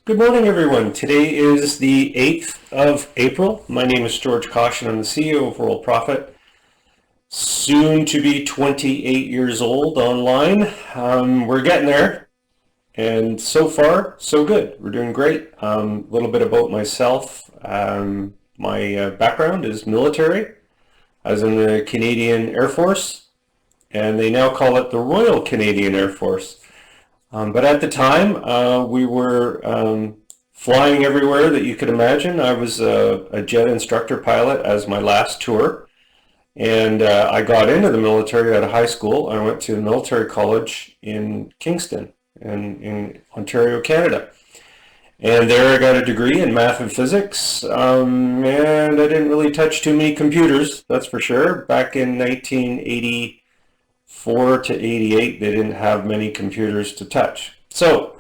Good morning, everyone. Today is the 8th of April. My name is George Kosch, and I'm the CEO of Worldprofit. Soon to be 28 years old online. We're getting there, and so far, so good. We're doing great. A little bit about myself. My background is military. I was in the Canadian Air Force, and they now call it the Royal Canadian Air Force. But at the time, we were flying everywhere that you could imagine. I was a jet instructor pilot as my last tour. And I got into the military out of high school. I went to military college in Kingston, in Ontario, Canada. And there I got a degree in math and physics. And I didn't really touch too many computers, that's for sure. Back in 1984 to 88, they didn't have many computers to touch. So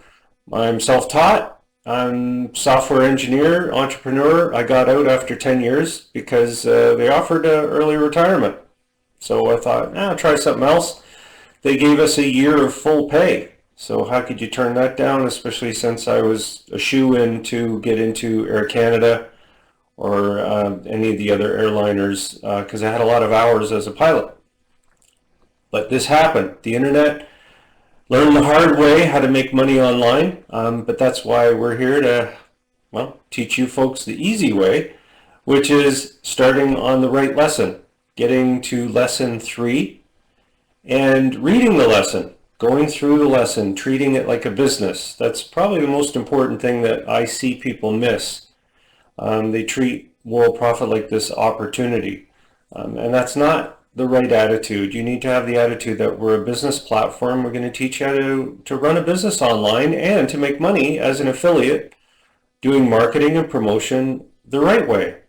I'm self-taught. I'm software engineer, entrepreneur. I got out after 10 years because they offered early retirement. So I thought, I'll try something else. They gave us a year of full pay. So how could you turn that down, especially since I was a shoo-in to get into Air Canada or any of the other airliners because I had a lot of hours as a pilot. But this happened. The internet, learned the hard way how to make money online, but that's why we're here to, well, teach you folks the easy way, which is starting on the right lesson, getting to lesson 3 and reading the lesson, going through the lesson, treating it like a business. That's probably the most important thing that I see people miss. They treat Worldprofit like this opportunity, and that's not the right attitude. You need to have the attitude that we're a business platform. We're going to teach you how to run a business online and to make money as an affiliate doing marketing and promotion the right way.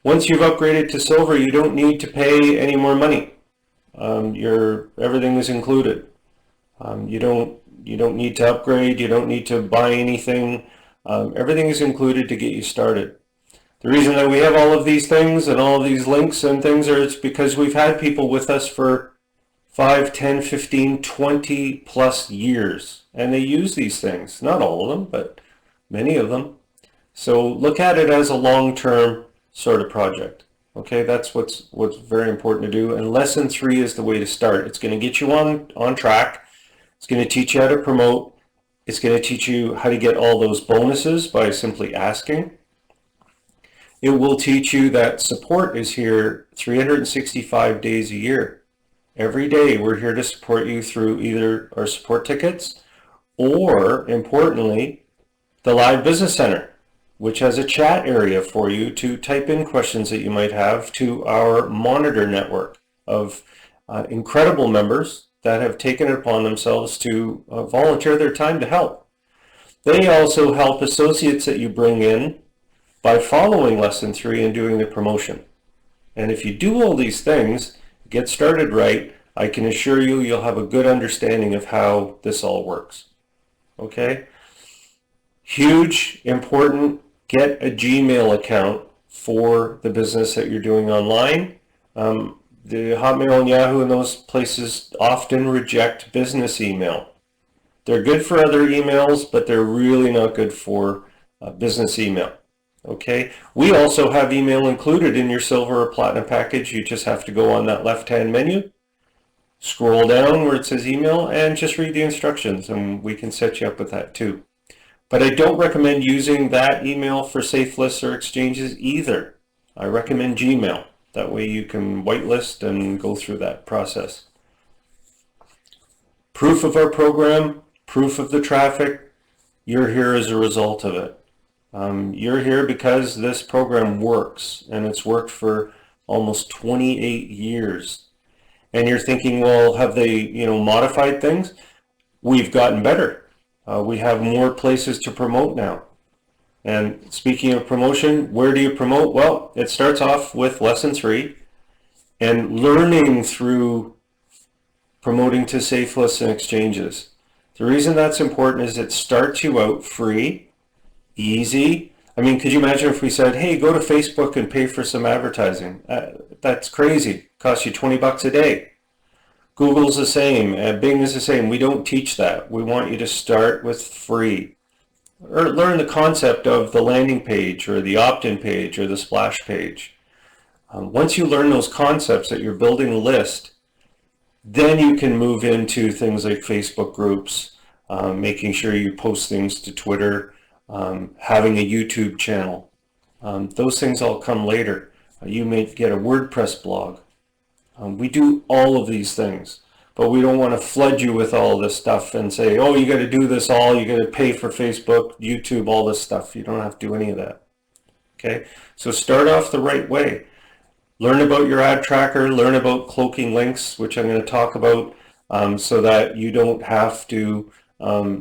Once you've upgraded to silver, you don't need to pay any more money. Everything is included. You don't need to upgrade. You don't need to buy anything. Everything is included to get you started. The reason that we have all of these things and all of these links and things is because we've had people with us for 5, 10, 15, 20 plus years, and they use these things. Not all of them, but many of them. So look at it as a long-term sort of project. Okay, that's what's very important to do. And lesson 3 is the way to start. It's going to get you on track. It's going to teach you how to promote. It's going to teach you how to get all those bonuses by simply asking. It will teach you that support is here 365 days a year. Every day we're here to support you through either our support tickets or, importantly, the Live Business Center, which has a chat area for you to type in questions that you might have to our monitor network of incredible members that have taken it upon themselves to volunteer their time to help. They also help associates that you bring in by following lesson 3 and doing the promotion. And if you do all these things, get started right, I can assure you you'll have a good understanding of how this all works. Okay? Huge, important, get a Gmail account for the business that you're doing online. The Hotmail and Yahoo and those places often reject business email. They're good for other emails, but they're really not good for business email. Okay, we also have email included in your silver or platinum package. You just have to go on that left-hand menu, scroll down where it says email, and just read the instructions, and we can set you up with that too. But I don't recommend using that email for safe lists or exchanges either. I recommend Gmail. That way you can whitelist and go through that process. Proof of our program, proof of the traffic, you're here as a result of it. You're here because this program works, and it's worked for almost 28 years. And you're thinking, well, have they, modified things? We've gotten better. We have more places to promote now. And speaking of promotion, where do you promote? Well, it starts off with lesson 3 and learning through promoting to safe lists and exchanges. The reason that's important is it starts you out free, easy. I mean, could you imagine if we said, hey, go to Facebook and pay for some advertising? That's crazy. It costs you $20 a day. Google's the same, Bing is the same. We don't teach that. We want you to start with free. learn the concept of the landing page or the opt-in page or the splash page. Once you learn those concepts that you're building a list, then you can move into things like Facebook groups, making sure you post things to Twitter, having a YouTube channel. Those things all come later. You may get a WordPress blog. We do all of these things, but we don't want to flood you with all this stuff and say, oh, you got to do this all, you got to pay for Facebook, YouTube, all this stuff. You don't have to do any of that. Okay, so start off the right way. Learn about your ad tracker, learn about cloaking links, which I'm going to talk about, so that you don't have to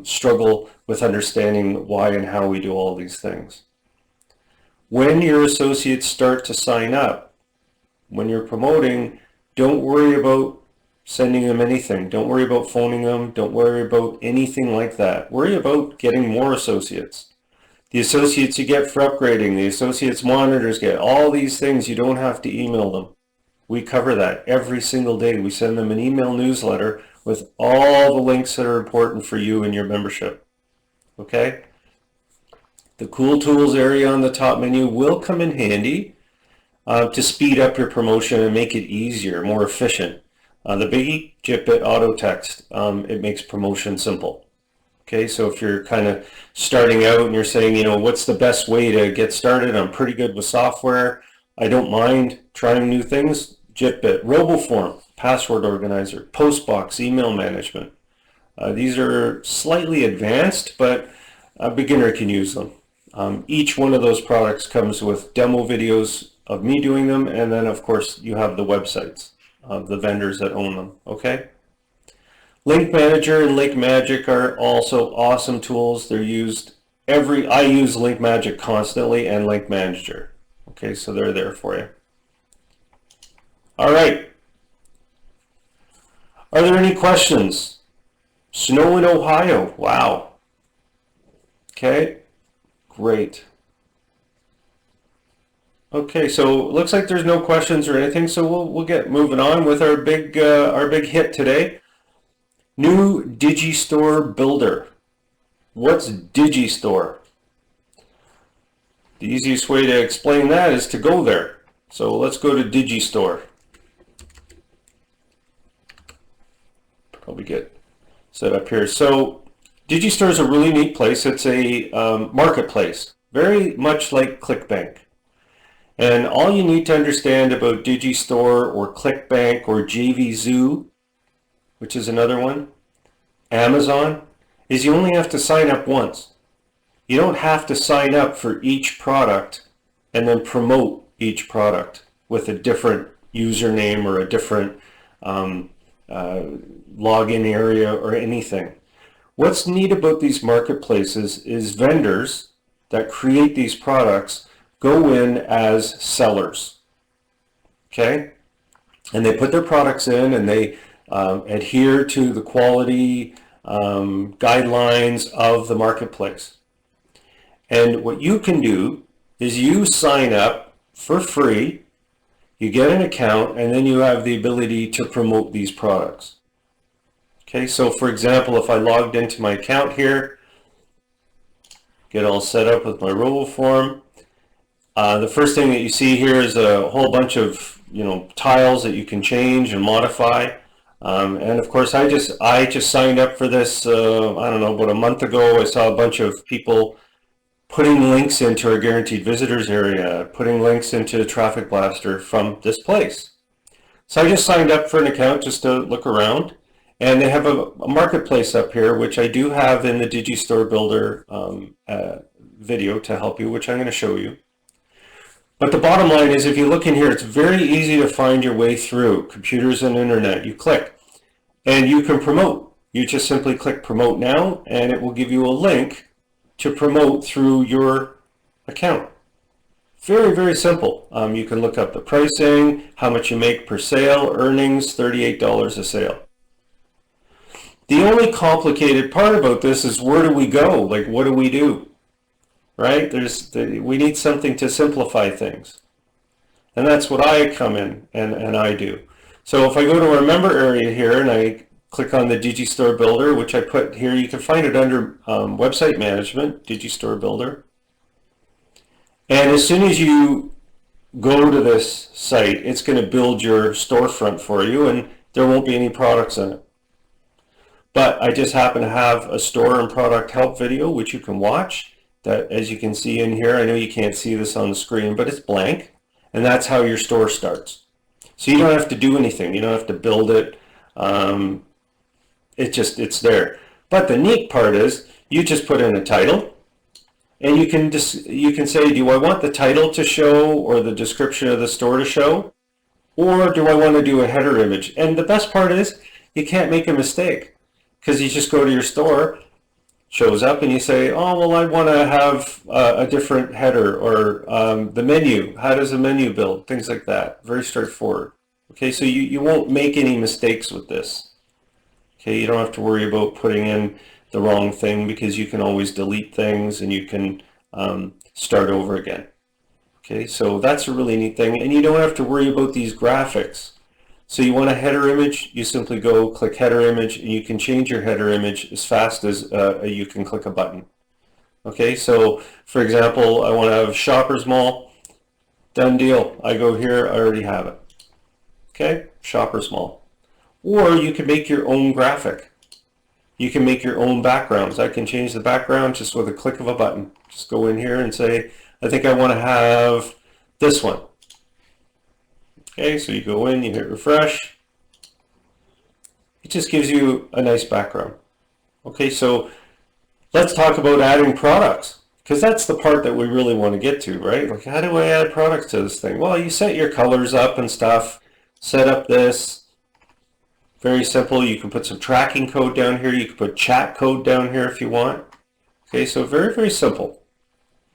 struggle with understanding why and how we do all these things. When your associates start to sign up, when you're promoting, don't worry about sending them anything. Don't worry about phoning them. Don't worry about anything like that. Worry about getting more associates. The associates you get for upgrading, the associates monitors get, all these things, you don't have to email them. We cover that every single day. We send them an email newsletter with all the links that are important for you and your membership. Okay? The cool tools area on the top menu will come in handy to speed up your promotion and make it easier, more efficient. The biggie, JIT auto text, it makes promotion simple. Okay, so if you're kind of starting out and you're saying, you know, what's the best way to get started? I'm pretty good with software. I don't mind trying new things. JitBit, RoboForm, password organizer, Postbox, email management. These are slightly advanced, but a beginner can use them. Each one of those products comes with demo videos of me doing them, and then of course you have the websites of the vendors that own them. Okay. Link Manager and Link Magic are also awesome tools. They're used I use Link Magic constantly and Link Manager. Okay, so they're there for you. All right. Are there any questions? Snow in Ohio. Wow. Okay, great. Okay, so it looks like there's no questions or anything, so we'll get moving on with our big hit today. New DigiStore Builder. What's DigiStore? The easiest way to explain that is to go there. So let's go to DigiStore. Probably get set up here. So DigiStore is a really neat place. It's a marketplace, very much like ClickBank. And all you need to understand about DigiStore or ClickBank or Jvzoo, which is another one, Amazon, is you only have to sign up once. You don't have to sign up for each product and then promote each product with a different username or a different login area or anything. What's neat about these marketplaces is vendors that create these products go in as sellers. Okay? And they put their products in and they adhere to the quality guidelines of the marketplace. And what you can do is you sign up for free, you get an account, and then you have the ability to promote these products. Okay, so for example, if I logged into my account here, get all set up with my RoboForm, the first thing that you see here is a whole bunch of tiles that you can change and modify. And of course, I just signed up for this. I don't know, about a month ago. I saw a bunch of people putting links into our guaranteed visitors area, putting links into Traffic Blaster from this place. So I just signed up for an account just to look around, and they have a marketplace up here, which I do have in the DigiStore Builder video to help you, which I'm going to show you. But the bottom line is, if you look in here, it's very easy to find your way through computers and internet. You click and you can promote. You just simply click Promote Now, and it will give you a link to promote through your account. Very, very simple. You can look up the pricing, how much you make per sale, earnings, $38 a sale. The only complicated part about this is, where do we go? Like, what do we do? Right? We need something to simplify things. And that's what I come in and I do. So if I go to our member area here and I click on the DigiStore Builder, which I put here. You can find it under Website Management, DigiStore Builder. And as soon as you go to this site, it's going to build your storefront for you, and there won't be any products in it. But I just happen to have a store and product help video, which you can watch. That, as you can see in here, I know you can't see this on the screen, but it's blank. And that's how your store starts. So you don't have to do anything. You don't have to build it. It's there. But the neat part is you just put in a title, and you can say, do I want the title to show or the description of the store to show, or do I want to do a header image? And the best part is you can't make a mistake, because you just go to your store, shows up, and you say, oh, well, I want to have a different header, or the menu. How does a menu build? Things like that. Very straightforward. Okay, so you won't make any mistakes with this. Okay, you don't have to worry about putting in the wrong thing, because you can always delete things and you can start over again. Okay, so that's a really neat thing, and you don't have to worry about these graphics. So you want a header image, you simply go click header image, and you can change your header image as fast as you can click a button. Okay, so for example, I want to have Shoppers Mall. Done deal. I go here, I already have it. Okay, Shoppers Mall. Or you can make your own graphic. You can make your own backgrounds. I can change the background just with a click of a button. Just go in here and say, I think I want to have this one. Okay, so you go in, you hit refresh. It just gives you a nice background. Okay, so let's talk about adding products, because that's the part that we really want to get to, right? Like, how do I add products to this thing? Well, you set your colors up and stuff, set up this. Very simple. You can put some tracking code down here. You can put chat code down here if you want. Okay, so very, very simple.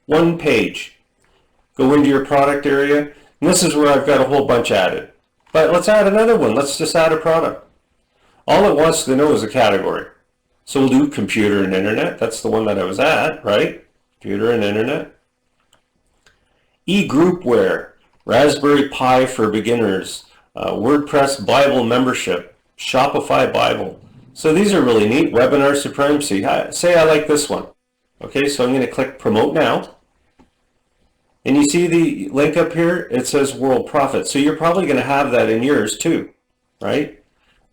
One page. Go into your product area. And this is where I've got a whole bunch added. But let's add another one. Let's just add a product. All it wants to know is a category. So we'll do computer and internet. That's the one that I was at, right? Computer and internet. E-groupware. Raspberry Pi for beginners. WordPress Bible membership. Shopify Bible. So these are really neat. Webinar supremacy. Say I like this one. Okay, so I'm going to click promote now. And you see the link up here? It says Worldprofit. So you're probably going to have that in yours too, right?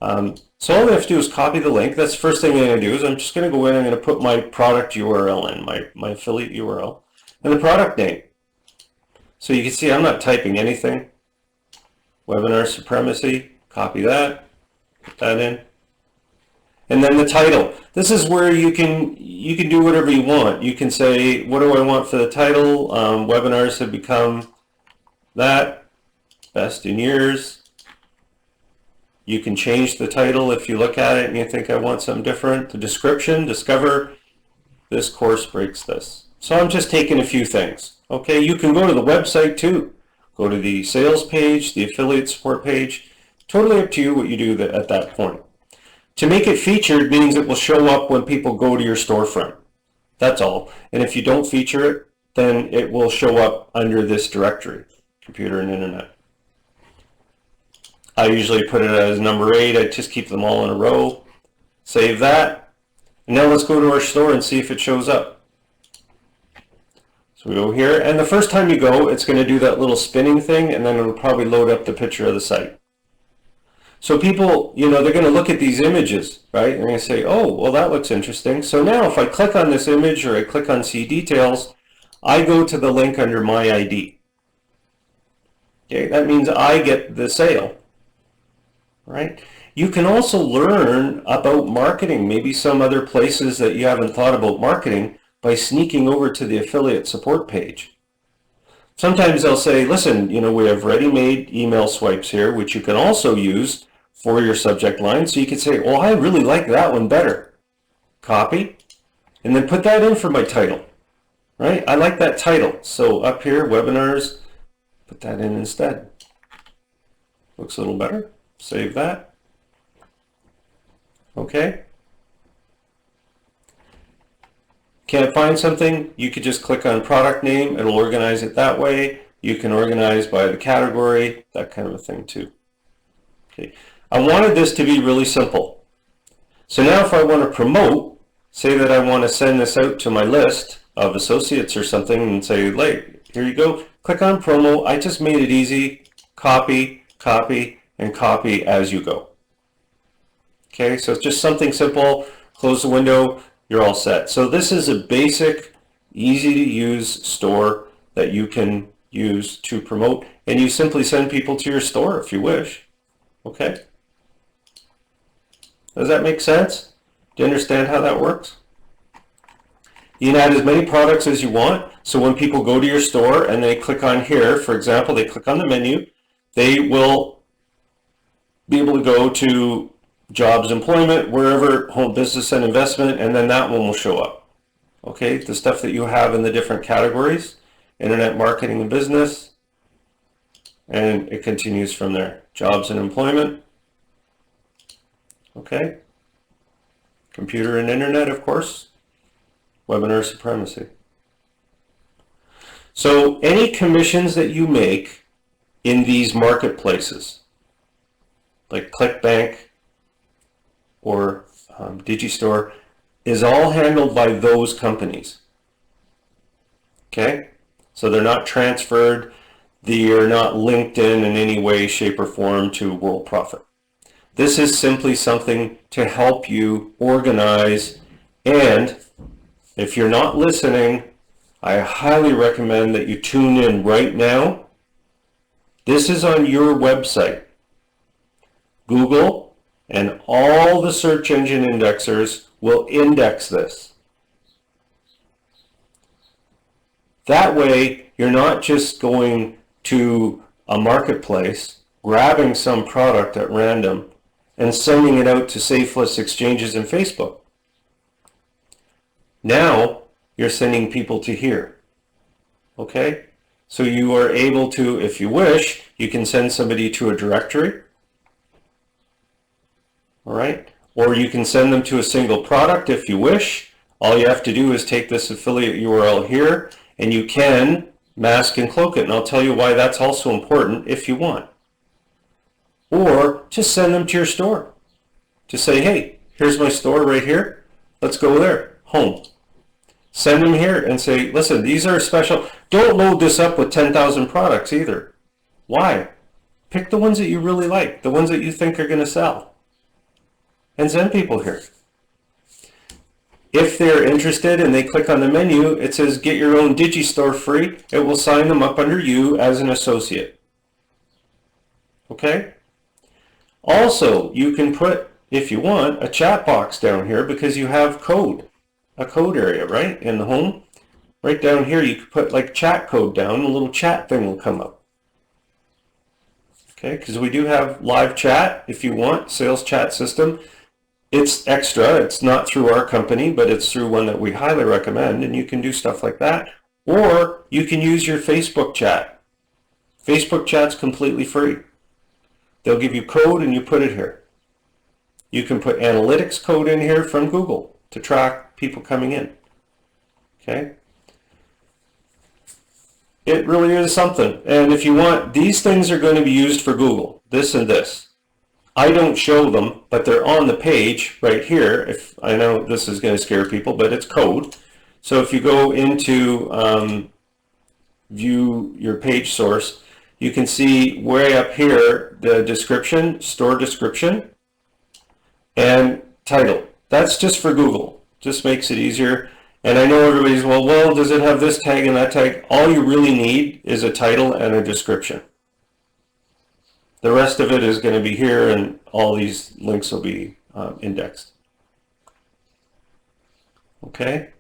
So all we have to do is copy the link. That's the first thing I'm going to do is I'm just going to go in and I'm going to put my product URL in, my affiliate URL, and the product name. So you can see I'm not typing anything. Webinar supremacy, copy that. Put that in, and then the title. This is where you can do whatever you want. You can say, what do I want for the title? Webinars have become that, best in years. You can change the title if you look at it and you think I want something different. The description, discover this course breaks this. So I'm just taking a few things. Okay, you can go to the website too. Go to the sales page, the affiliate support page. Totally up to you what you do at that point. To make it featured means it will show up when people go to your storefront. That's all. And if you don't feature it, then it will show up under this directory, computer and internet. I usually put it as number 8. I just keep them all in a row. Save that. And now let's go to our store and see if it shows up. So we go here, and the first time you go, it's going to do that little spinning thing, and then it'll probably load up the picture of the site. So people, they're going to look at these images, right? And they say, oh, well, that looks interesting. So now if I click on this image or I click on see details, I go to the link under my ID. Okay, that means I get the sale, right? You can also learn about marketing, maybe some other places that you haven't thought about marketing, by sneaking over to the affiliate support page. Sometimes they'll say, listen, we have ready-made email swipes here, which you can also use for your subject line. So you could say, oh, I really like that one better. Copy, and then put that in for my title, right? I like that title. So up here, webinars, put that in instead. Looks a little better. Save that. Okay. Can't find something, you could just click on product name. It'll organize it that way. You can organize by the category, that kind of a thing too. Okay. I wanted this to be really simple. So now if I want to promote, say that I want to send this out to my list of associates or something and say, like, here you go, click on promo. I just made it easy. Copy, copy, and copy as you go. Okay, so it's just something simple. Close the window, you're all set. So this is a basic, easy to use store that you can use to promote, and you simply send people to your store if you wish. Okay? Does that make sense? Do you understand how that works? You can add as many products as you want. So when people go to your store and they click on here, for example, they click on the menu, they will be able to go to jobs, employment, wherever, home, business, and investment, and then that one will show up. Okay, the stuff that you have in the different categories, internet marketing and business, and it continues from there. Jobs and employment. Okay. Computer and internet, of course. Webinar supremacy. So any commissions that you make in these marketplaces, like ClickBank or DigiStore, is all handled by those companies. Okay? So they're not transferred, they're not linked in any way, shape, or form to Worldprofit. This is simply something to help you organize, and if you're not listening, I highly recommend that you tune in right now. This is on your website. Google and all the search engine indexers will index this. That way, you're not just going to a marketplace, grabbing some product at random, and sending it out to safeless exchanges in Facebook. Now, you're sending people to here. Okay? So you are able to, if you wish, you can send somebody to a directory. All right? Or you can send them to a single product if you wish. All you have to do is take this affiliate URL here, and you can mask and cloak it. And I'll tell you why that's also important if you want. Or just send them to your store. Just say, hey, here's my store right here. Let's go there. Home. Send them here and say, listen, these are special. Don't load this up with 10,000 products either. Why? Pick the ones that you really like, the ones that you think are going to sell, and send people here. If they're interested and they click on the menu, it says get your own DigiStore free. It will sign them up under you as an associate. Okay? Also, you can put, if you want, a chat box down here because you have code, a code area, right? In the home. Right down here, you could put like chat code down, a little chat thing will come up. Okay, because we do have live chat if you want, sales chat system. It's extra, it's not through our company, but it's through one that we highly recommend, and you can do stuff like that. Or you can use your Facebook chat. Facebook chat's completely free. They'll give you code and you put it here. You can put analytics code in here from Google to track people coming in. Okay? It really is something. And if you want, these things are going to be used for Google, this and this. I don't show them, but they're on the page right here. If I know this is going to scare people, but it's code. So if you go into view your page source, you can see way up here the description, store description, and title. That's just for Google. Just makes it easier. And I know everybody's, well, does it have this tag and that tag? All you really need is a title and a description. The rest of it is going to be here, and all these links will be indexed. Okay?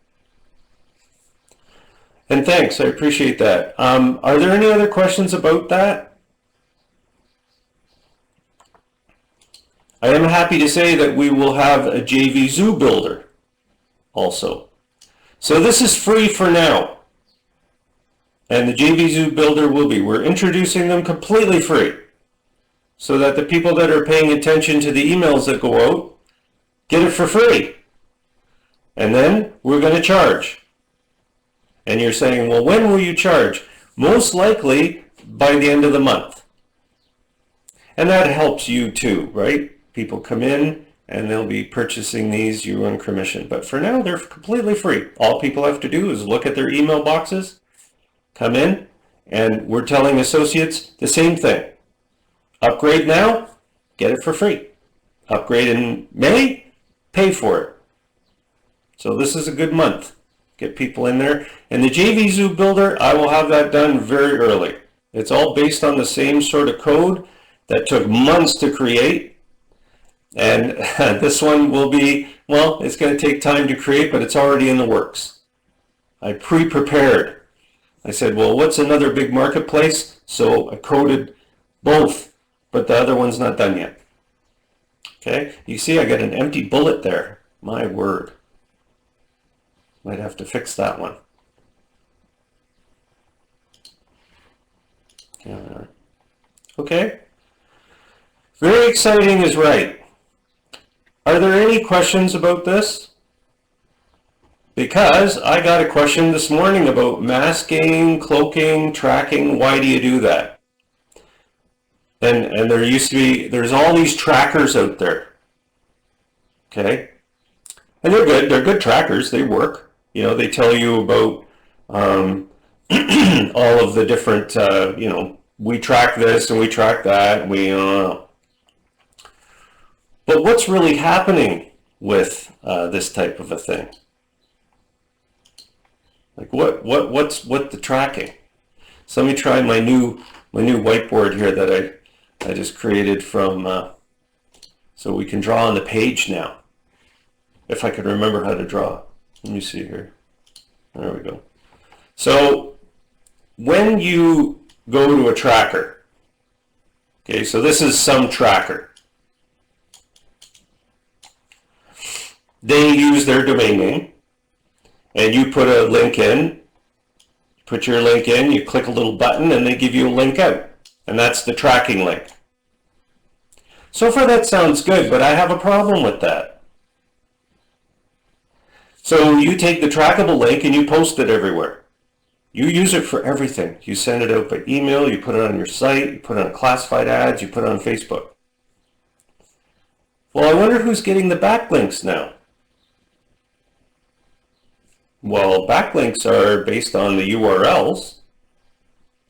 And thanks, I appreciate that. Are there any other questions about that? I am happy to say that we will have a Jvzoo Builder also. So this is free for now. And the Jvzoo Builder will be. We're introducing them completely free, so that the people that are paying attention to the emails that go out get it for free. And then we're going to charge. And you're saying, well, when will you charge? Most likely by the end of the month. And that helps you too, right? People come in, and they'll be purchasing these. You earn commission. But for now, they're completely free. All people have to do is look at their email boxes, come in, and we're telling associates the same thing. Upgrade now, get it for free. Upgrade in May, pay for it. So this is a good month. Get people in there. And the Jvzoo Builder, I will have that done very early. It's all based on the same sort of code that took months to create. And this one will be, well, it's going to take time to create, but it's already in the works. I pre-prepared. I said, well, what's another big marketplace? So I coded both, but the other one's not done yet. Okay, you see I got an empty bullet there. My word. Might have to fix that one. Okay. Very exciting is right. Are there any questions about this? Because I got a question this morning about masking, cloaking, tracking. Why do you do that? And there's all these trackers out there. Okay? And they're good. They're good trackers. They work. You know, they tell you about all of the different, you know, we track this and we track that. But what's really happening with this type of a thing? Like what's the tracking? So let me try my new whiteboard here that I just created from, so we can draw on the page now. If I can remember how to draw. Let me see here. There we go. So when you go to a tracker, okay, so this is some tracker. They use their domain name, and you put a link in, put your link in, you click a little button, and they give you a link out. And that's the tracking link. So far that sounds good, but I have a problem with that. So you take the trackable link and you post it everywhere. You use it for everything. You send it out by email, you put it on your site, you put it on classified ads, you put it on Facebook. Well, I wonder who's getting the backlinks now. Well, backlinks are based on the URLs.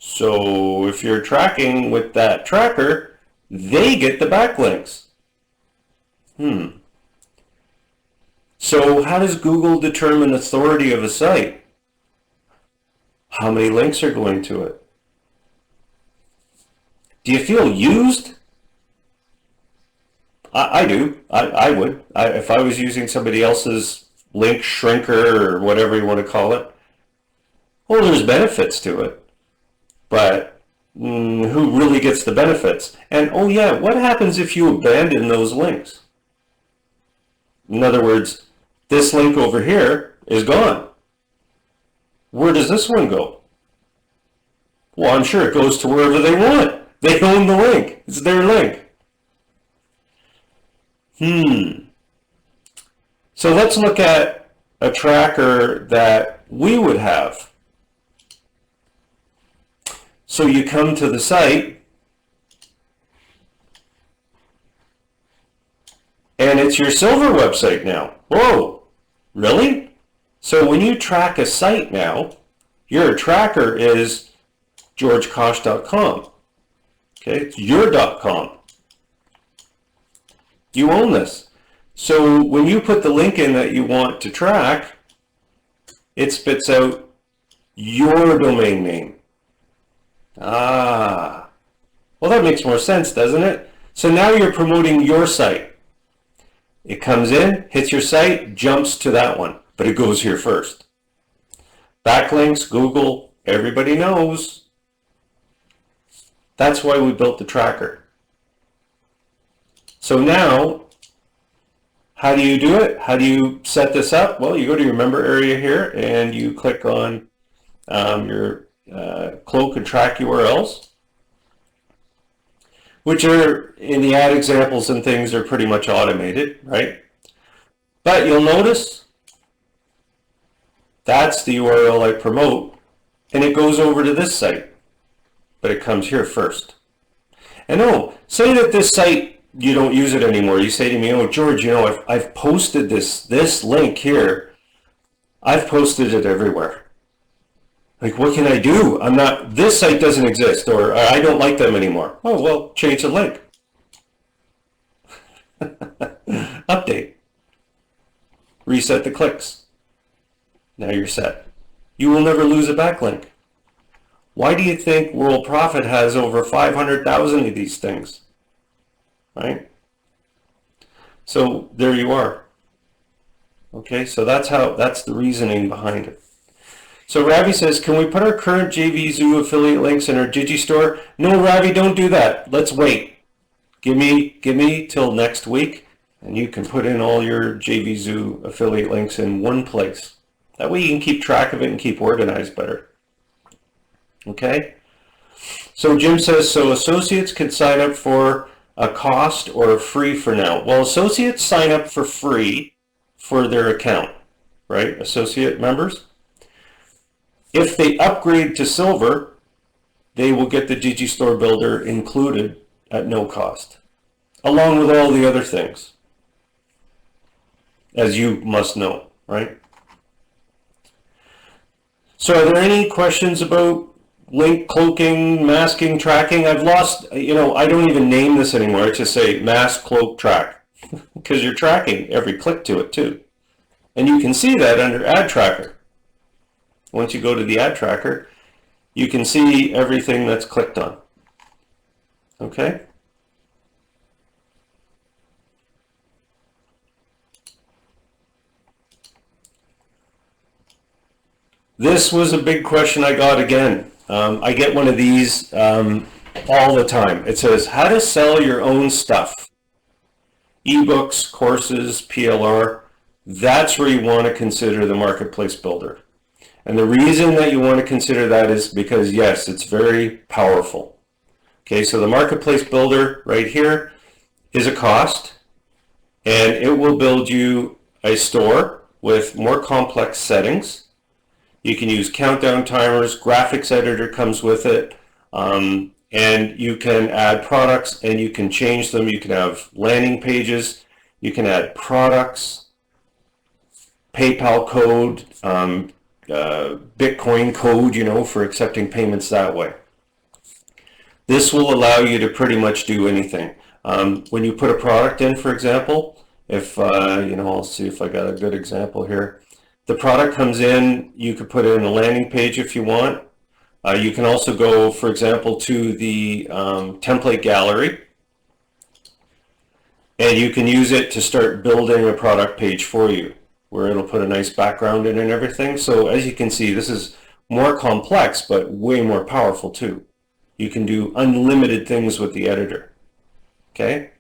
So if you're tracking with that tracker, they get the backlinks. So how does Google determine authority of a site? How many links are going to it? Do you feel used? I do. I would. If I was using somebody else's link shrinker or whatever you want to call it. Well, there's benefits to it. But who really gets the benefits? And oh yeah, what happens if you abandon those links? In other words, this link over here is gone. Where does this one go? Well, I'm sure it goes to wherever they want. They own the link. It's their link. So let's look at a tracker that we would have. So you come to the site, and it's your silver website now. Whoa, really? So when you track a site now, your tracker is georgekosch.com. Okay, it's your .com. You own this. So when you put the link in that you want to track, it spits out your domain name. Well, that makes more sense, doesn't it? So now you're promoting your site. It comes in, hits your site, jumps to that one, but it goes here first. Backlinks, Google, everybody knows. That's why we built the tracker. So now, how do you do it? How do you set this up? Well, you go to your member area here and you click on your Cloak and track URLs, which are in the ad examples and things are pretty much automated, right? But you'll notice that's the URL I promote, and it goes over to this site, but it comes here first. And oh, say that this site you don't use it anymore. You say to me, oh, George, you know, I've posted this link here. I've posted it everywhere. Like, what can I do? This site doesn't exist, or I don't like them anymore. Oh, well, change the link. Update. Reset the clicks. Now you're set. You will never lose a backlink. Why do you think Worldprofit has over 500,000 of these things? Right? So there you are. Okay, so that's the reasoning behind it. So Ravi says, can we put our current Jvzoo affiliate links in our DigiStore? No, Ravi, don't do that. Let's wait. Give me till next week, and you can put in all your Jvzoo affiliate links in one place. That way you can keep track of it and keep organized better. Okay? So Jim says, so associates can sign up for a cost or free for now. Well, associates sign up for free for their account, right? Associate members. If they upgrade to silver, they will get the DigiStore Builder included at no cost, along with all the other things, as you must know, right? So are there any questions about link cloaking, masking, tracking? I've lost, you know, I don't even name this anymore. I just say mask, cloak, track, because you're tracking every click to it too. And you can see that under ad tracker. Once you go to the ad tracker, you can see everything that's clicked on. Okay? This was a big question I got again. I get one of these all the time. It says, how to sell your own stuff. Ebooks, courses, PLR. That's where you want to consider the Marketplace Builder. And the reason that you want to consider that is because, yes, it's very powerful. Okay, so the Marketplace Builder right here is a cost, and it will build you a store with more complex settings. You can use countdown timers, graphics editor comes with it, and you can add products and you can change them. You can have landing pages, you can add products, PayPal code, Bitcoin code, you know, for accepting payments that way. This will allow you to pretty much do anything. When you put a product in, for example, if, you know, I'll see if I got a good example here. The product comes in, you could put it in a landing page if you want. You can also go, for example, to the template gallery, and you can use it to start building a product page for you, where it'll put a nice background in and everything. So as you can see, this is more complex, but way more powerful too. You can do unlimited things with the editor. Okay?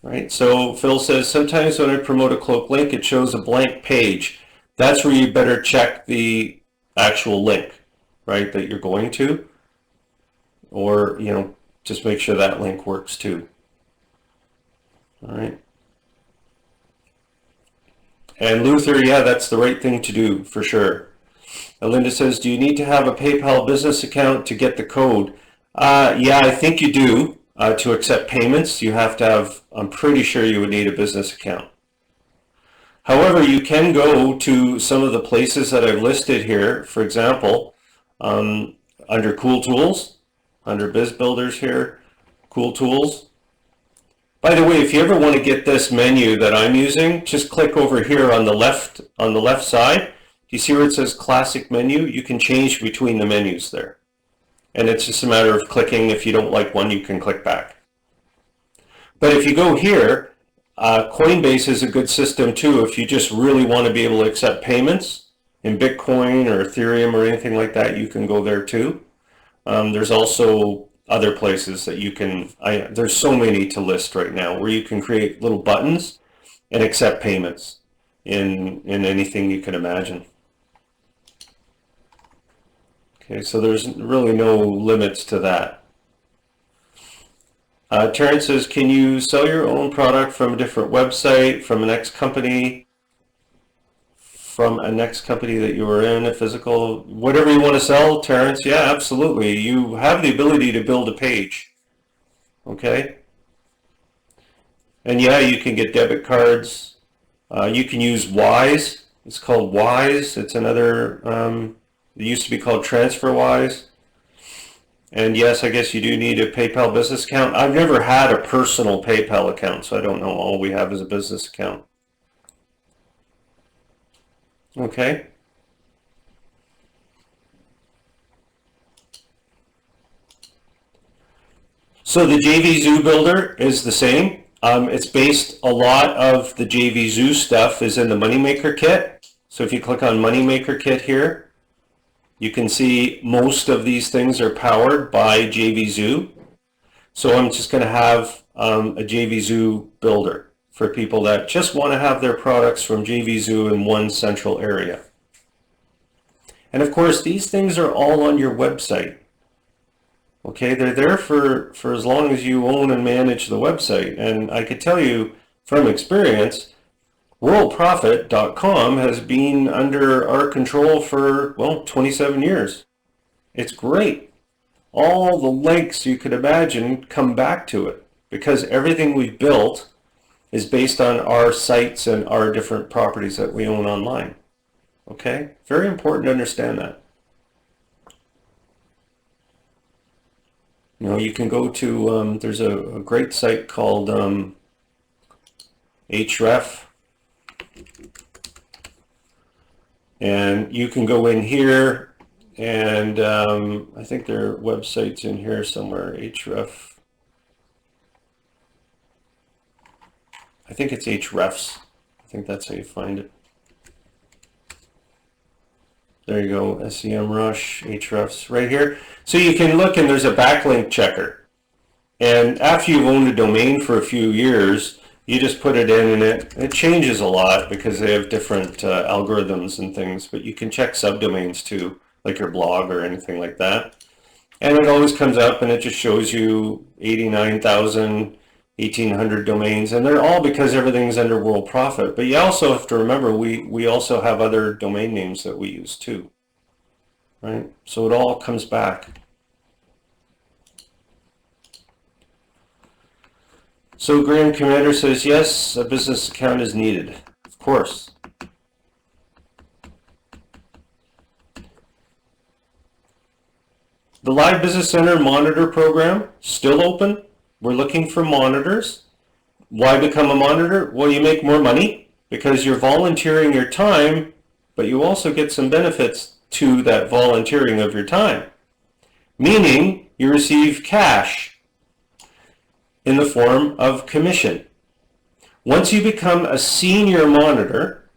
Right, so Phil says, sometimes when I promote a Cloak link, it shows a blank page. That's where you better check the actual link, right, that you're going to. Or, you know, just make sure that link works too. All right. And Luther, yeah, that's the right thing to do for sure. Linda says, do you need to have a PayPal business account to get the code? Yeah, I think you do. To accept payments, you have to have, I'm pretty sure you would need a business account. However, you can go to some of the places that I've listed here. For example, under Cool Tools, under Biz Builders here, Cool Tools. By the way, if you ever want to get this menu that I'm using, just click over here on the left side. Do you see where it says Classic Menu? You can change between the menus there. And it's just a matter of clicking. If you don't like one, you can click back. But if you go here, Coinbase is a good system too. If you just really want to be able to accept payments in Bitcoin or Ethereum or anything like that, you can go there too. There's also other places that you can, there's so many to list right now where you can create little buttons and accept payments in anything you can imagine. Okay, so there's really no limits to that. Terrence says, can you sell your own product from a different website, from an ex-company, from a next company that you were in, a physical, whatever you want to sell, Terrence, yeah, absolutely. You have the ability to build a page, okay? And yeah, you can get debit cards. You can use Wise. It's called Wise. It's another, it used to be called TransferWise. And yes, I guess you do need a PayPal business account. I've never had a personal PayPal account, so I don't know. All we have is a business account. Okay. So the Jvzoo Builder is the same. It's based, a lot of the Jvzoo stuff is in the Moneymaker Kit. So if you click on Moneymaker Kit here, you can see most of these things are powered by Jvzoo. So I'm just going to have a Jvzoo Builder for people that just want to have their products from Jvzoo in one central area. And of course, these things are all on your website. Okay, they're there for as long as you own and manage the website. And I could tell you from experience, Worldprofit.com has been under our control for, well, 27 years. It's great. All the links you could imagine come back to it because everything we've built is based on our sites and our different properties that we own online. Okay, very important to understand that. You know, you can go to, there's a great site called Href. And you can go in here and I think their website's in here somewhere, Href. I think it's Hrefs. I think that's how you find it. There you go, SEMrush, Hrefs, right here. So you can look and there's a backlink checker. And after you've owned a domain for a few years, you just put it in and it changes a lot because they have different algorithms and things, but you can check subdomains too, like your blog or anything like that. And it always comes up and it just shows you 89,000, 1,800 domains, and they're all because everything's under Worldprofit. But you also have to remember we also have other domain names that we use too, right? So it all comes back. So Graham Commander says, yes, a business account is needed. Of course. The Live Business Center monitor program, still open. We're looking for monitors. Why become a monitor? Well, you make more money because you're volunteering your time, but you also get some benefits to that volunteering of your time. Meaning you receive cash in the form of commission. Once you become a senior monitor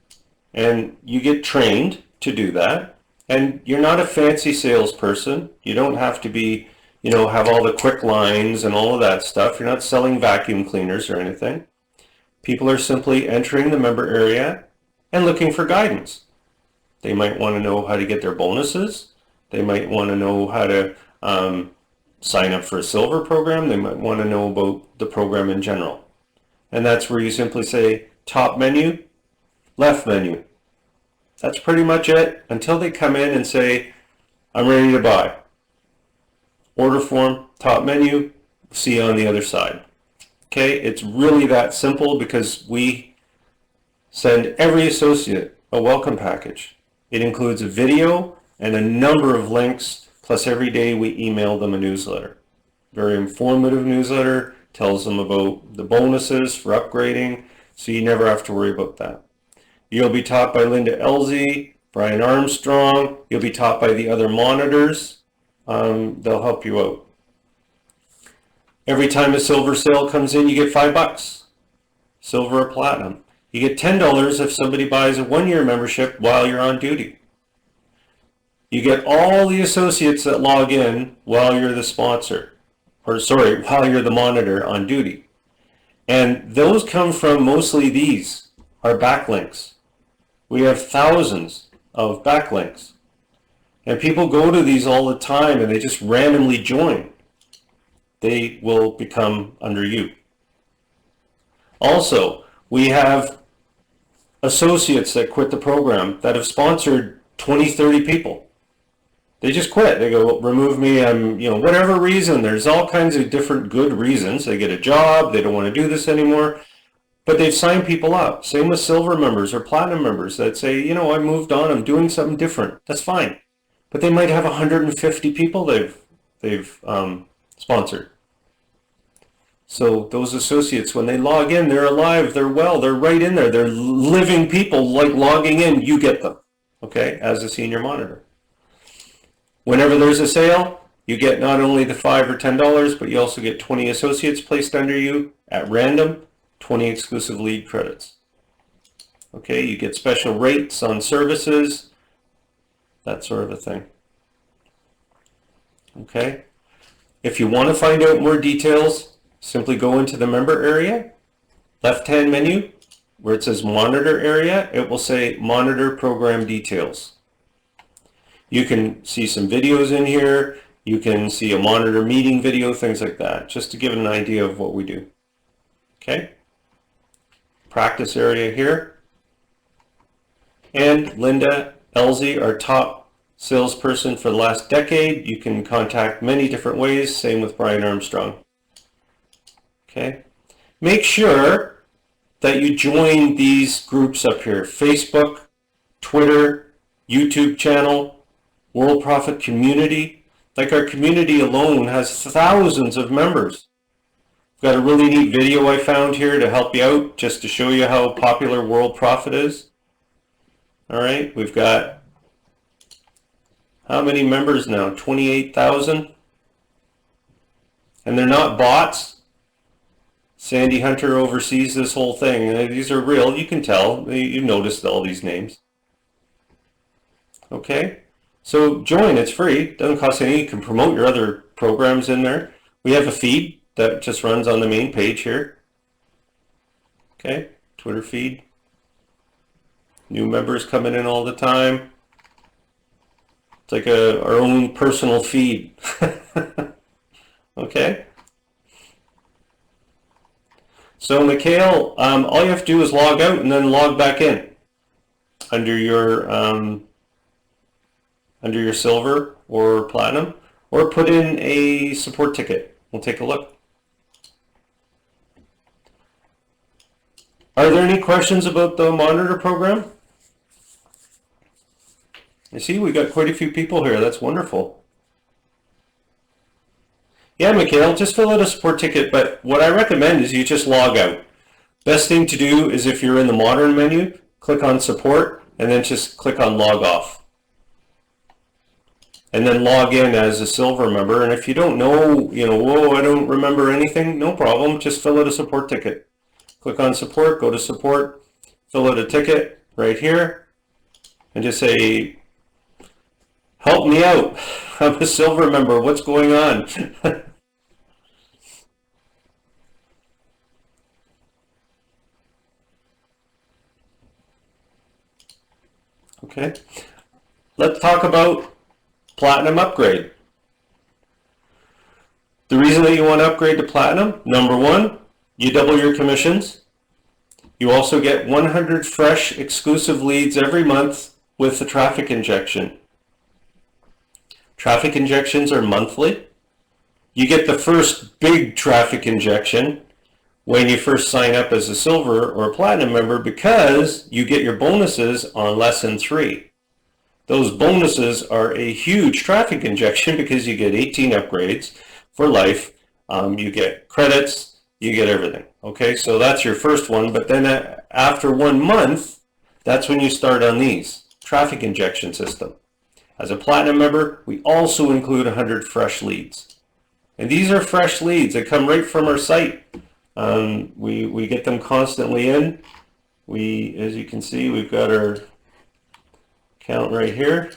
and you get trained to do that, and you're not a fancy salesperson, you don't have to be, you know, have all the quick lines and all of that stuff. You're not selling vacuum cleaners or anything. People are simply entering the member area and looking for guidance. They might want to know how to get their bonuses. They might want to know how to sign up for a silver program. They might want to know about the program in general. And that's where you simply say top menu, left menu. That's pretty much it until they come in and say, I'm ready to buy. Order form, top menu, see you on the other side. Okay, it's really that simple because we send every associate a welcome package. It includes a video and a number of links, plus every day we email them a newsletter. Very informative newsletter, tells them about the bonuses for upgrading, so you never have to worry about that. You'll be taught by Linda Elzey, Brian Armstrong, you'll be taught by the other monitors. They'll help you out. Every time a silver sale comes in, you get $5, silver or platinum. You get $10 if somebody buys a 1-year membership while you're on duty. You get all the associates that log in while you're the sponsor, or sorry, while you're the monitor on duty. And those come from mostly these, our backlinks. We have thousands of backlinks. And people go to these all the time and they just randomly join. They will become under you. Also, we have associates that quit the program that have sponsored 20, 30 people. They just quit. They go, remove me. I'm, whatever reason. There's all kinds of different good reasons. They get a job. They don't want to do this anymore. But they've signed people up. Same with silver members or platinum members that say, I moved on. I'm doing something different. That's fine. But they might have 150 people they've sponsored. So those associates, when they log in, they're alive, they're well, they're right in there. They're living people like logging in. You get them, okay, as a senior monitor. Whenever there's a sale, you get not only the $5 or $10, but you also get 20 associates placed under you at random, 20 exclusive lead credits. Okay, you get special rates on services, that sort of a thing. Okay, if you want to find out more details, simply go into the member area, left-hand menu, where it says monitor area, it will say monitor program details. You can see some videos in here. You can see a monitor meeting video, things like that, just to give an idea of what we do. Okay. Practice area here. And Linda Elsie, our top salesperson for the last decade. You can contact many different ways. Same with Brian Armstrong. Okay. Make sure that you join these groups up here. Facebook, Twitter, YouTube channel, Worldprofit community. Like our community alone has thousands of members. We've got a really neat video I found here to help you out, just to show you how popular Worldprofit is. All right, we've got how many members now? 28,000. And they're not bots. Sandy Hunter oversees this whole thing. These are real, you can tell. You've noticed all these names. Okay. So join, it's free, doesn't cost any. You can promote your other programs in there. We have a feed that just runs on the main page here. Okay, Twitter feed. New members coming in all the time. It's like our own personal feed. Okay. So Mikhail, all you have to do is log out and then log back in under your silver or platinum, or put in a support ticket. We'll take a look. Are there any questions about the monitor program? I see we got quite a few people here. That's wonderful. Yeah, Mikhail, just fill out a support ticket, but what I recommend is you just log out. Best thing to do is if you're in the modern menu, click on support and then just click on log off. And then log in as a silver member. And if you don't know, whoa, I don't remember anything, no problem. Just fill out a support ticket. Click on support, go to support, fill out a ticket right here, and just say, help me out. I'm a silver member. What's going on? Okay. Let's talk about Platinum upgrade. The reason that you want to upgrade to Platinum, number one, you double your commissions. You also get 100 fresh exclusive leads every month with the traffic injection. Traffic injections are monthly. You get the first big traffic injection when you first sign up as a silver or a platinum member, because you get your bonuses on lesson 3. Those bonuses are a huge traffic injection because you get 18 upgrades for life. You get credits, you get everything. Okay, so that's your first one. But then after 1 month, that's when you start on these traffic injection system. As a platinum member, we also include 100 fresh leads. And these are fresh leads that come right from our site. We get them constantly in. As you can see, we've got our account right here.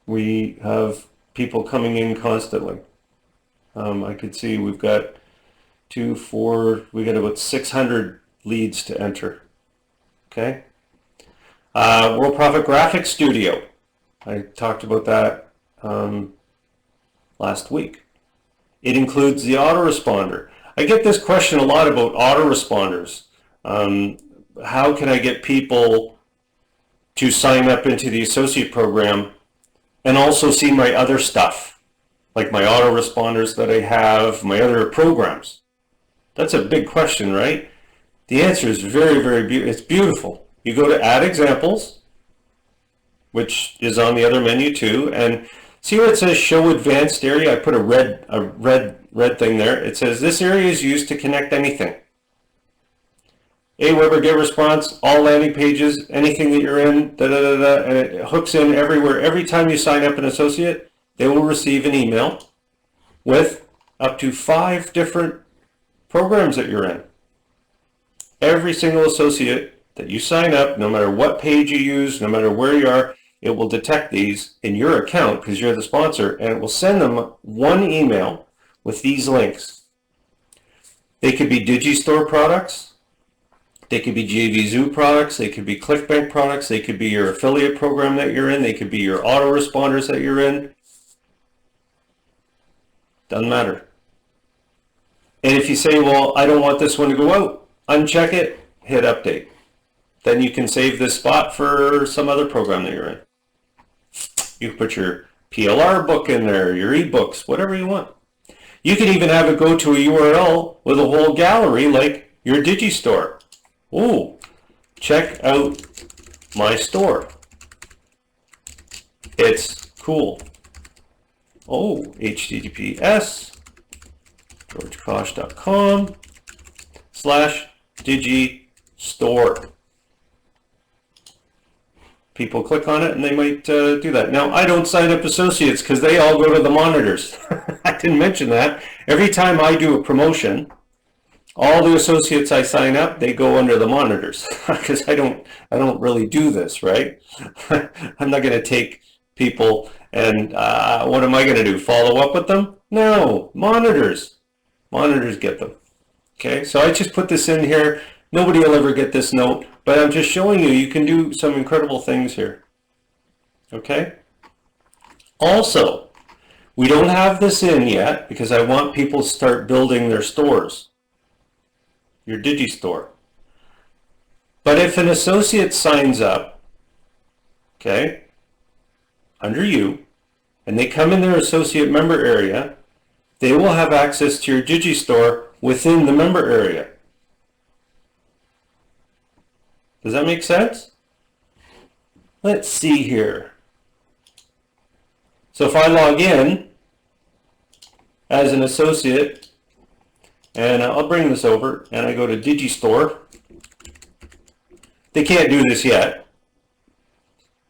We have people coming in constantly. I could see we've got we got about 600 leads to enter. Okay. Worldprofit Graphics Studio. I talked about that last week. It includes the autoresponder. I get this question a lot about autoresponders. How can I get people to sign up into the associate program and also see my other stuff, like my autoresponders that I have, my other programs? That's a big question, right? The answer is very, very beautiful. It's beautiful. You go to Add Examples, which is on the other menu too, and see where it says Show Advanced Area? I put a red thing there. It says this area is used to connect anything. Aweber GetResponse, all landing pages, anything that you're in, and it hooks in everywhere. Every time you sign up an associate, they will receive an email with up to 5 different programs that you're in. Every single associate that you sign up, no matter what page you use, no matter where you are, it will detect these in your account because you're the sponsor, and it will send them one email with these links. They could be DigiStore products, they could be Jvzoo products, they could be ClickBank products, they could be your affiliate program that you're in, they could be your autoresponders that you're in. Doesn't matter. And if you say, well, I don't want this one to go out, uncheck it, hit update. Then you can save this spot for some other program that you're in. You can put your PLR book in there, your ebooks, whatever you want. You can even have it go to a URL with a whole gallery like your DigiStore. Ooh, check out my store. It's cool. Oh, https georgekosch.com/DigiStore. People click on it and they might do that. Now, I don't sign up associates because they all go to the monitors. I didn't mention that. Every time I do a promotion, all the associates I sign up, they go under the monitors because I don't really do this, right? I'm not going to take people and what am I going to do? Follow up with them? No, monitors. Monitors get them. Okay, so I just put this in here. Nobody will ever get this note, but I'm just showing you, you can do some incredible things here. Okay? Also, we don't have this in yet because I want people to start building their stores, your DigiStore. But if an associate signs up, okay, under you, and they come in their associate member area, they will have access to your DigiStore within the member area. Does that make sense? Let's see here. So if I log in as an associate, and I'll bring this over, and I go to DigiStore. They can't do this yet,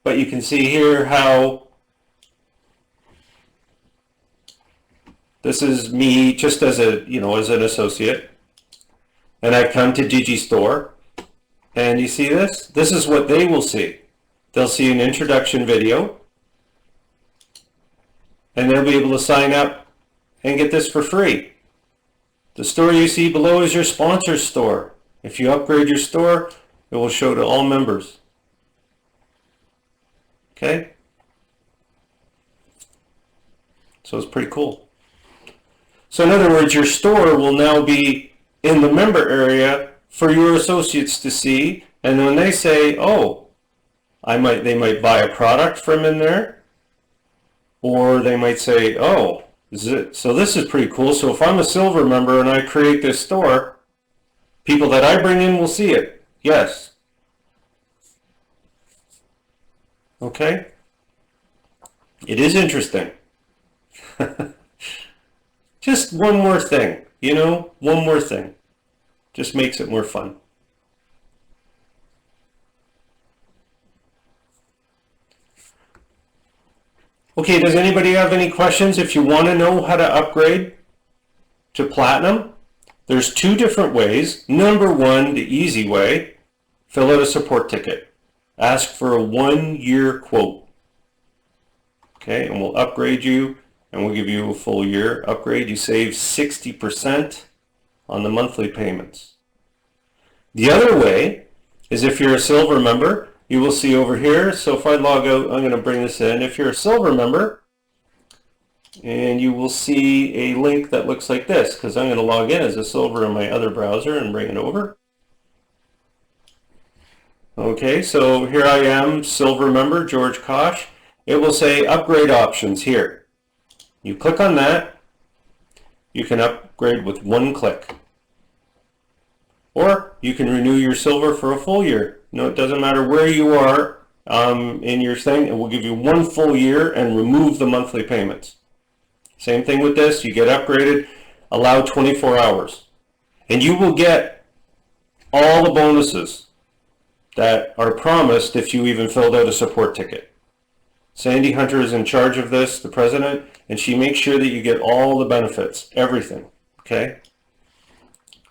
but you can see here how this is me just as a, as an associate, and I come to DigiStore. And you see this? This is what they will see. They'll see an introduction video, and they'll be able to sign up and get this for free. The store you see below is your sponsor store. If you upgrade your store, it will show to all members. Okay? So it's pretty cool. So in other words, your store will now be in the member area for your associates to see, and when they say, oh, they might buy a product from in there, or they might say, oh, so this is pretty cool. So if I'm a silver member and I create this store, people that I bring in will see it. Yes. Okay? It is interesting. Just one more thing, one more thing. Just makes it more fun. Okay, does anybody have any questions? If you want to know how to upgrade to Platinum, there's 2 different ways. Number 1, the easy way, fill out a support ticket. Ask for a 1-year quote. Okay, and we'll upgrade you, and we'll give you a full year upgrade. You save 60% on the monthly payments. The other way is if you're a silver member, you will see over here, so if I log out, I'm going to bring this in. If you're a silver member, and you will see a link that looks like this, because I'm going to log in as a silver in my other browser and bring it over. Okay, so here I am, silver member, George Kosch. It will say upgrade options here. You click on that, you can upgrade with one click. Or you can renew your silver for a full year. No, it doesn't matter where you are in your thing, it will give you 1 full year and remove the monthly payments. Same thing with this, you get upgraded, allow 24 hours. And you will get all the bonuses that are promised if you even filled out a support ticket. Sandy Hunter is in charge of this, the president, and she makes sure that you get all the benefits, everything, okay?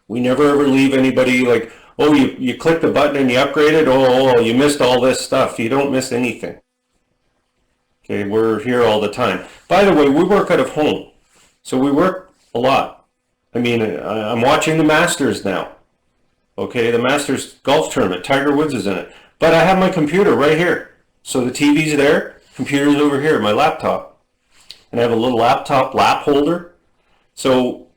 We never ever leave anybody like, oh, you click the button and you upgraded, oh, you missed all this stuff. You don't miss anything. Okay, we're here all the time. By the way, we work out of home, so we work a lot. I mean, I'm watching the Masters now. Okay, the Masters golf tournament, Tiger Woods is in it. But I have my computer right here. So the TV's there, computer's over here, my laptop. And I have a little laptop lap holder. So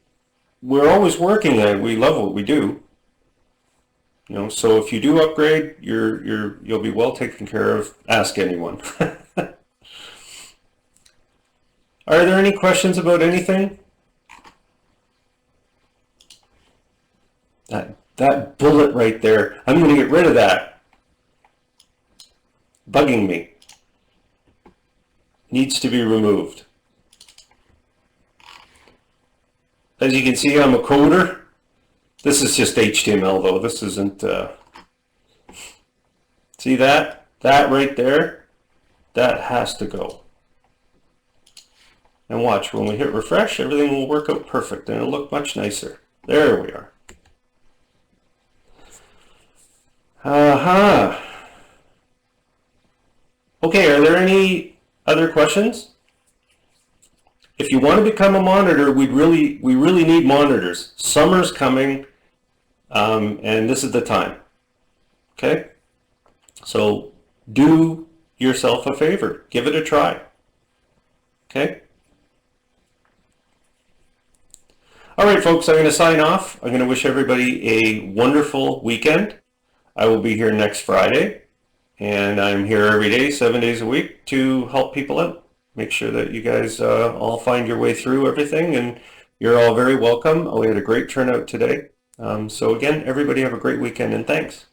we're always working at it. We love what we do. You know, so if you do upgrade, you'll be well taken care of. Ask anyone. Are there any questions about anything? That bullet right there, I'm going to get rid of that. Bugging me. Needs to be removed. As you can see, I'm a coder. This is just HTML though. This isn't, see that? That right there? That has to go. And watch, when we hit refresh, everything will work out perfect and it'll look much nicer. There we are. Okay, are there any other questions? If you want to become a monitor, we really need monitors. Summer's coming, and this is the time. Okay? So do yourself a favor. Give it a try. Okay? All right, folks, I'm going to sign off. I'm going to wish everybody a wonderful weekend. I will be here next Friday, and I'm here every day, 7 days a week, to help people out. Make sure that you guys all find your way through everything, and you're all very welcome. We had a great turnout today. So again, everybody have a great weekend, and thanks.